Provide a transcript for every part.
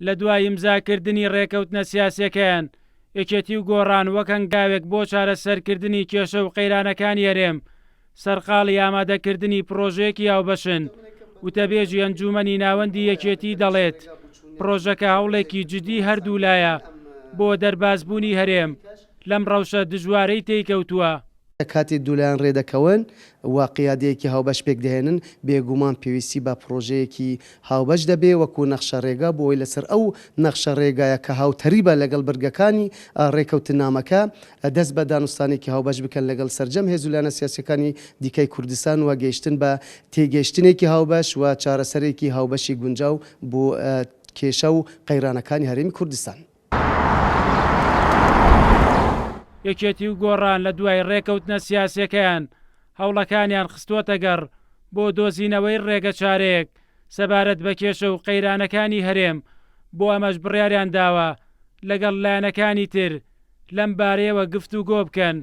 لە دوای ئیمزاکردنی ڕێکەوتنە سیاسیەکەیان یەکێتی و گۆڕان وەک هەنگاوێک بۆ چارەسەرکردنی کێشە و قەیرانەکانی هەرێم سەرقاڵی ئامادەکردنی پرۆژەیەکی هاوبەشن. وتەبێژی ئەنجومەنی ناوەندی یەکێتی دەڵێت پرۆژەکە هەوڵێکی جدی هەردوولایە بۆ دەربازبوونی هەرێم لەم ڕەوشە دژوارەی تێیکەوتووە. کاتی دوولایان ڕێدەکەون و قیادەیەکی هاوبەش پێک دەهێنن بێگومان پێویستی بە پرۆژەیەکی هاوبەش دەبێ وەکو نەخشە ڕێگا بۆی لەسەر ئەو نەخشە ڕێگایە کە هاوتەریبە لەگەڵ بەرگەکانی ڕێکەوتنامەکە دەست بە دانوستانێکی هاوبەش بکەن لەگەڵ سەرجەم هێزولانە سیاسەکانی دیکەی کوردستان و گەیشتن بە تێگەیشتنێکی هاوبەش و چارەسەرێکی هاوبەشی گونجاو بۆ کێشە و قەیرانەکانی هەرێمی کوردستان. یەکێتی و گۆڕان لە دوای ڕێکەوتنە سیاسیەکەیان هەوڵەکانیان خستووەتە گەڕ بۆ دۆزینەوەی ڕێگە چارەیەک سەبارەت بە کێشە و قەیرانەکانی هەرێم بۆ ئەمەش بڕیاریان داوە لەگەڵ لایەنەکانی تر لەم بارەیەوە گفتوگۆ بکەن.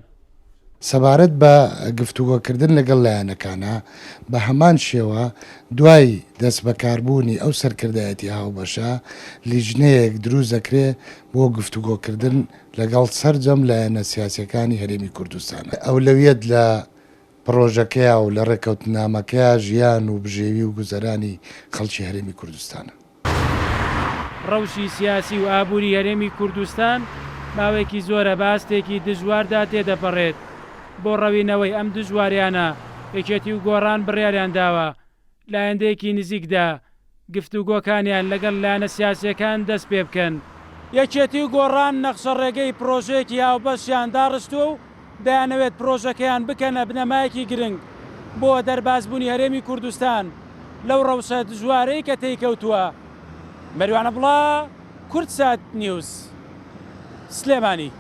سەبارەت بە گفتوگۆکردن لەگەڵ لایەنەکانە بە هەمان شێوە دوای دەست بەکاربوونی ئەو سەرکردایەتی هاوبەشە لیژنەیەک دروست دەکرێ بۆ گفتوگۆکردن لەگەڵ سەرجەم لایەنە سیاسیەکانی هەرێمی کوردستان. ئەولەویەت لە پرۆژەکەیە و لە ڕێکەوتنامەکەیە ژیان و بژێوی و گوزەرانی خەڵکی هەرێمی کوردستانە. ڕەوشی سیاسی و ئابووری هەرێمی کوردستان ماوەیەکی زۆرە باستێکی دژواردا تێدەپەڕێت. بۆ ڕەوینەوەی ئەم دژواریانە یەکێتی و گۆڕان بڕیاریان داوە لە ئایندەیەکی نزیکدا گفتوگۆکانیان لەگەڵ لایەنە سیاسیەکان دەست پێ بکەن. یەکێتی و گۆڕان نەخشە ڕێگەی پرۆژەیەکی هاوبەشیان داڕشتووە و دەیانەوێت پرۆژەکەیان بکەنە بنەمایەکی گرنگ بۆ دەربازبوونی هەرێمی کوردستان لەو ڕەوشە دژوارەی کە تێیکەوتووە. مەریوانە بڵا، کورتسات نیوز، سلێمانی.